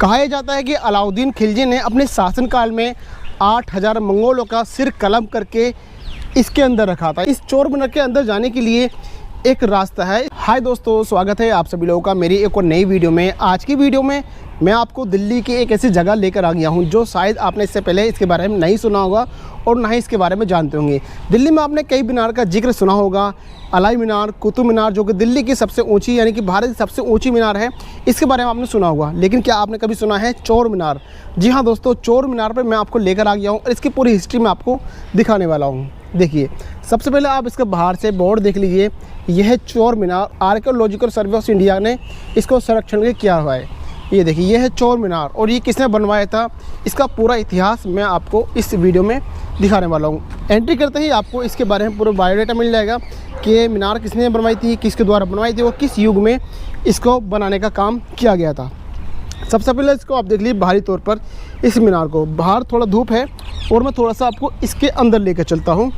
कहा जाता है कि अलाउद्दीन खिलजी ने अपने शासनकाल में 8000 मंगोलों का सिर कलम करके इसके अंदर रखा था। इस चोर मीनार के अंदर जाने के लिए एक रास्ता है। हाय दोस्तों, स्वागत है आप सभी लोगों का मेरी एक और नई वीडियो में। आज की वीडियो में मैं आपको दिल्ली की एक ऐसी जगह लेकर आ गया हूं जो शायद आपने इससे पहले इसके बारे में नहीं सुना होगा और ना ही इसके बारे में जानते होंगे। दिल्ली में आपने कई मीनार का जिक्र सुना होगा, अलाई मीनार, कुतुब मीनार, जो कि दिल्ली की सबसे ऊंची यानी कि भारत की सबसे ऊंची मीनार है, इसके बारे में आपने सुना होगा। लेकिन क्या आपने कभी सुना है चोर मीनार? जी हाँ दोस्तों, चोर मीनार पर मैं आपको लेकर आ गया हूँ और इसकी पूरी हिस्ट्री मैं आपको दिखाने वाला हूँ। देखिए, सबसे पहले आप इसके बाहर से बोर्ड देख लीजिए। यह है चोर मीनार, आर्कियोलॉजिकल सर्वे ऑफ इंडिया ने इसको संरक्षण किया हुआ है। ये देखिए, यह है चोर मीनार और ये किसने बनवाया था, इसका पूरा इतिहास मैं आपको इस वीडियो में दिखाने वाला हूँ। एंट्री करते ही आपको इसके बारे में पूरा बायोडाटा मिल जाएगा कि ये मीनार किसने बनवाई थी, किसके द्वारा बनवाई थी और किस युग में इसको बनाने का काम किया गया था। सबसे पहले इसको आप देख लीजिए बाहरी तौर पर इस मीनार को। बाहर थोड़ा धूप है और मैं थोड़ा सा आपको इसके अंदर लेकर चलता हूँ।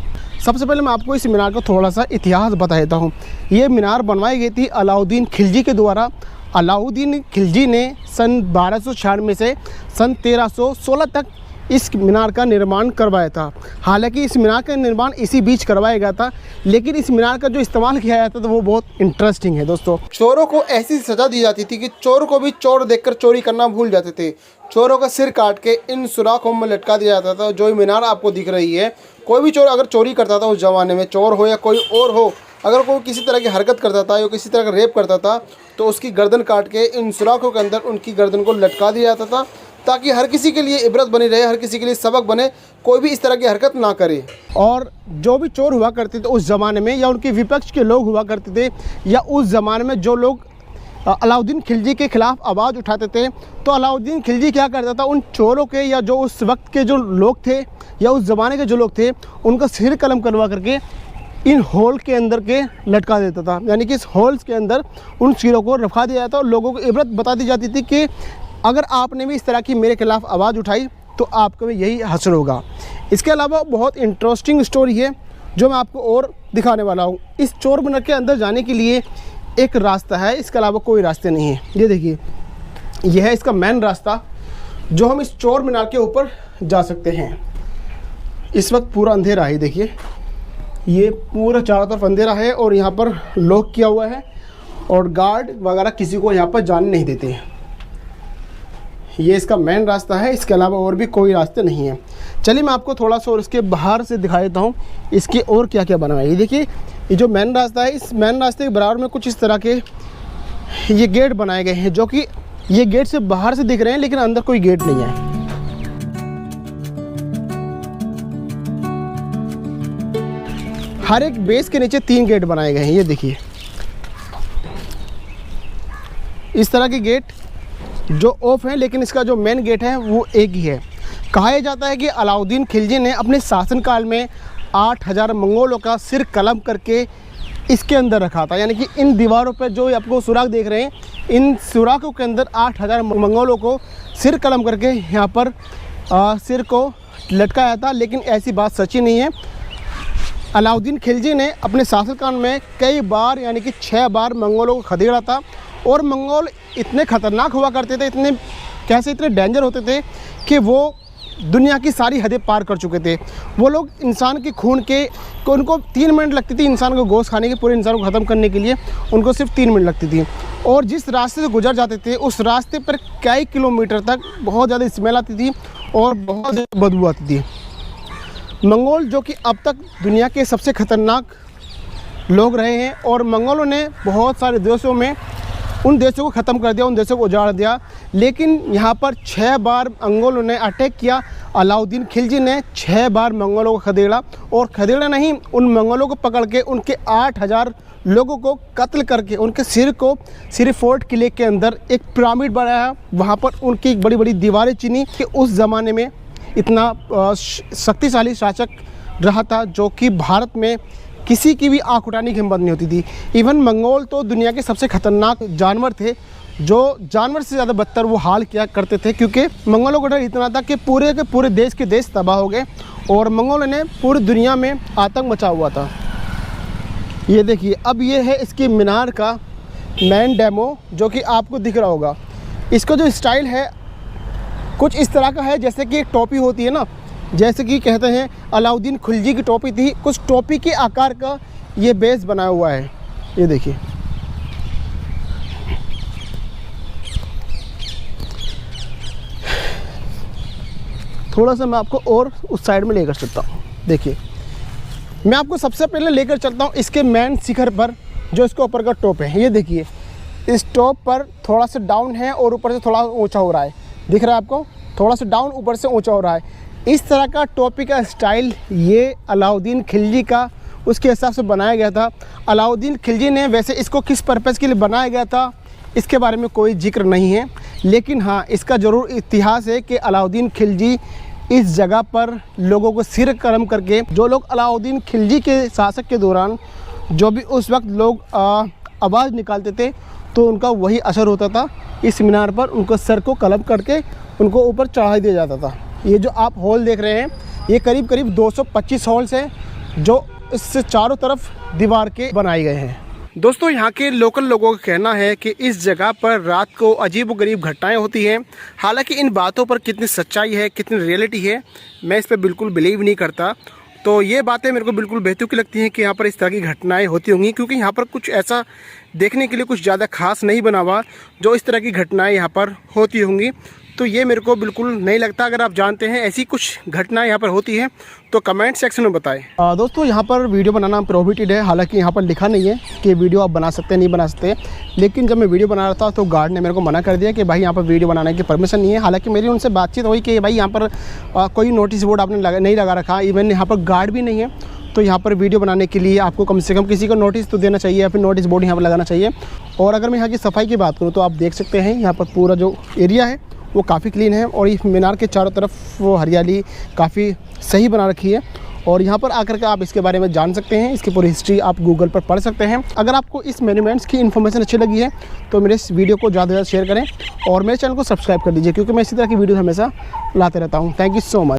सबसे पहले मैं आपको इस मीनार का थोड़ा सा इतिहास बता देता हूँ। ये मीनार बनवाई गई थी अलाउद्दीन खिलजी के द्वारा। अलाउद्दीन खिलजी ने सन 1296 से सन 1316 तक इस मीनार का निर्माण करवाया था। हालांकि इस मीनार का निर्माण इसी बीच करवाया गया था, लेकिन इस मीनार का जो इस्तेमाल किया जाता था वो बहुत इंटरेस्टिंग है दोस्तों। चोरों को ऐसी सज़ा दी जाती थी कि चोर को भी चोर देखकर चोरी करना भूल जाते थे। चोरों का सिर काट के इन सुराखों में लटका दिया जाता था। जो मीनार आपको दिख रही है, कोई भी चोर अगर चोरी करता था उस ज़माने में, चोर हो या कोई और हो, अगर कोई किसी तरह की हरकत करता था या किसी तरह का रेप करता था तो उसकी गर्दन काट के इन सुराखों के अंदर उनकी गर्दन को लटका दिया जाता था, ताकि हर किसी के लिए इबरत बनी रहे, हर किसी के लिए सबक बने, कोई भी इस तरह की हरकत ना करे। और जो भी चोर हुआ करते थे उस ज़माने में, या उनके विपक्ष के लोग हुआ करते थे, या उस ज़माने में जो लोग अलाउद्दीन खिलजी के ख़िलाफ़ आवाज़ उठाते थे, तो अलाउद्दीन खिलजी क्या करता था, उन चोरों के या जो उस वक्त के जो लोग थे या उस ज़माने के जो लोग थे, उनका सिर कलम करवा करके इन होल के अंदर के लटका देता था। यानी कि इस होल्स के अंदर उन सिरों को रखा दिया जाता और लोगों को इबरत बता दी जाती थी कि अगर आपने भी इस तरह की मेरे खिलाफ़ आवाज़ उठाई तो आपको भी यही हश्र होगा। इसके अलावा बहुत इंटरेस्टिंग स्टोरी है जो मैं आपको और दिखाने वाला हूँ। इस चोर मीनार के अंदर जाने के लिए एक रास्ता है, इसके अलावा कोई रास्ते नहीं है। ये देखिए, यह है इसका मेन रास्ता जो हम इस चोर मीनार के ऊपर जा सकते हैं। इस वक्त पूरा अंधेरा है, देखिए ये पूरा चारों तरफ अंधेरा है और यहाँ पर लॉक किया हुआ है और गार्ड वगैरह किसी को यहाँ पर जाने नहीं देते हैं। ये इसका मेन रास्ता है, इसके अलावा और भी कोई रास्ते नहीं है। चलिए मैं आपको थोड़ा सा और इसके बाहर से दिखा देता हूँ इसके और क्या क्या बना है। ये देखिए, ये जो मेन रास्ता है, इस मेन रास्ते के बराबर में कुछ इस तरह के ये गेट बनाए गए हैं, जो कि ये गेट से बाहर से दिख रहे हैं लेकिन अंदर कोई गेट नहीं है। हर एक बेस के नीचे 3 गेट बनाए गए हैं। ये देखिए, इस तरह के गेट जो ऑफ है, लेकिन इसका जो मेन गेट है वो एक ही है। कहा जाता है कि अलाउद्दीन खिलजी ने अपने शासनकाल में 8000 मंगोलों का सिर कलम करके इसके अंदर रखा था। यानी कि इन दीवारों पर जो आपको सुराख देख रहे हैं, इन सुराखों के अंदर 8000 मंगोलों को सिर कलम करके यहाँ पर सिर को लटकाया था। लेकिन ऐसी बात सच्ची नहीं है। अलाउद्दीन खिलजी ने अपने शासनकाल में कई बार यानी कि 6 बार मंगोलों को खदेड़ा था और मंगोल इतने ख़तरनाक हुआ करते थे, इतने डेंजर होते थे कि वो दुनिया की सारी हदें पार कर चुके थे। वो लोग इंसान के खून के उनको 3 मिनट लगती थी इंसान को गोश्त खाने के, पूरे इंसान को ख़त्म करने के लिए उनको सिर्फ 3 मिनट लगती थी। और जिस रास्ते से गुजर जाते थे उस रास्ते पर कई किलोमीटर तक बहुत ज़्यादा स्मेल आती थी और बहुत ज़्यादा बदबू आती थी। मंगोल जो कि अब तक दुनिया के सबसे ख़तरनाक लोग रहे हैं और मंगोलों ने बहुत सारे देशों में उन देशों को ख़त्म कर दिया, उन देशों को उजाड़ दिया। लेकिन यहाँ पर 6 बार मंगोलों ने अटैक किया। अलाउद्दीन खिलजी ने 6 बार मंगोलों को खदेड़ा और खदेड़ा नहीं, उन मंगोलों को पकड़ के उनके 8000 लोगों को कत्ल करके उनके सिर को सिरफोर्ट किले के अंदर एक पिरामिड बनाया। वहाँ पर उनकी बड़ी बड़ी दीवारें चीनी कि उस ज़माने में इतना शक्तिशाली शासक रहा था जो कि भारत में किसी की भी आँख उठाने की हिम्मत नहीं होती थी। इवन मंगोल तो दुनिया के सबसे ख़तरनाक जानवर थे, जो जानवर से ज़्यादा बदतर वो हाल किया करते थे, क्योंकि मंगोलों का डर इतना था कि पूरे के पूरे देश के देश तबाह हो गए और मंगोलों ने पूरी दुनिया में आतंक मचा हुआ था। ये देखिए, अब ये है इसकी मीनार का मेन डेमो जो कि आपको दिख रहा होगा। इसका जो स्टाइल है कुछ इस तरह का है जैसे कि एक टोपी होती है ना, जैसे कि कहते हैं अलाउद्दीन खिलजी की टोपी थी, कुछ टोपी के आकार का ये बेस बना हुआ है। ये देखिए, थोड़ा सा मैं आपको और उस साइड में लेकर चलता हूँ। देखिए, मैं आपको सबसे पहले लेकर चलता हूँ इसके मेन शिखर पर, जो इसके ऊपर का टॉप है। ये देखिए, इस टॉप पर थोड़ा सा डाउन है और ऊपर से थोड़ा ऊंचा हो रहा है। दिख रहा है आपको, थोड़ा सा डाउन ऊपर से ऊंचा हो रहा है। इस तरह का टोपी का स्टाइल ये अलाउद्दीन खिलजी का उसके हिसाब से बनाया गया था। अलाउद्दीन खिलजी ने वैसे इसको किस पर्पज़ के लिए बनाया गया था इसके बारे में कोई जिक्र नहीं है, लेकिन हाँ, इसका ज़रूर इतिहास है कि अलाउद्दीन खिलजी इस जगह पर लोगों को सिर कलम करके, जो लोग अलाउद्दीन खिलजी के शासक के दौरान जो भी उस वक्त लोग आवाज़ निकालते थे तो उनका वही असर होता था। इस मीनार पर उनको सर को कलम करके उनको ऊपर चढ़ा दिया जाता था। ये जो आप हॉल देख रहे हैं, ये करीब करीब 225 हॉल्स हैं जो इससे चारों तरफ दीवार के बनाए गए हैं। दोस्तों, यहाँ के लोकल लोगों का कहना है कि इस जगह पर रात को अजीब-ओ-गरीब घटनाएं होती हैं। हालांकि इन बातों पर कितनी सच्चाई है, कितनी रियलिटी है, मैं इस पर बिल्कुल बिलीव नहीं करता। तो ये बातें मेरे को बिल्कुल बेतुकी लगती हैं कि यहाँ पर इस तरह की घटनाएं होती होंगी, क्योंकि यहाँ पर कुछ ऐसा देखने के लिए कुछ ज़्यादा खास नहीं बना हुआ जो इस तरह की घटनाएँ यहाँ पर होती होंगी। तो ये मेरे को बिल्कुल नहीं लगता। अगर आप जानते हैं ऐसी कुछ घटनाएं यहाँ पर होती हैं तो कमेंट सेक्शन में बताएं। दोस्तों, यहाँ पर वीडियो बनाना प्रोहिबिटेड है। हालांकि यहाँ पर लिखा नहीं है कि वीडियो आप बना सकते हैं, नहीं बना सकते, लेकिन जब मैं वीडियो बना रहा था तो गार्ड ने मेरे को मना कर दिया कि भाई यहाँ पर वीडियो बनाने की परमिशन नहीं है। हालांकि मेरी उनसे बातचीत हुई कि भाई यहाँ पर कोई नोटिस बोर्ड आपने नहीं लगा रखा, इवन यहाँ पर गार्ड भी नहीं है, तो यहाँ पर वीडियो बनाने के लिए आपको कम से कम किसी को नोटिस तो देना चाहिए या फिर नोटिस बोर्ड यहाँ पर लगाना चाहिए। और अगर मैं यहाँ की सफाई की बात करूँ तो आप देख सकते हैं यहाँ पर पूरा जो एरिया है वो काफ़ी क्लीन है और इस मीनार के चारों तरफ वो हरियाली काफ़ी सही बना रखी है। और यहाँ पर आकर के आप इसके बारे में जान सकते हैं, इसकी पूरी हिस्ट्री आप गूगल पर पढ़ सकते हैं। अगर आपको इस मॉन्यूमेंट्स की इन्फॉर्मेशन अच्छी लगी है तो मेरे इस वीडियो को ज़्यादा से ज़्यादा शेयर करें और मेरे चैनल को सब्सक्राइब कर दीजिए, क्योंकि मैं इसी तरह की वीडियो हमेशा लाते रहता हूँ। Thank you so much.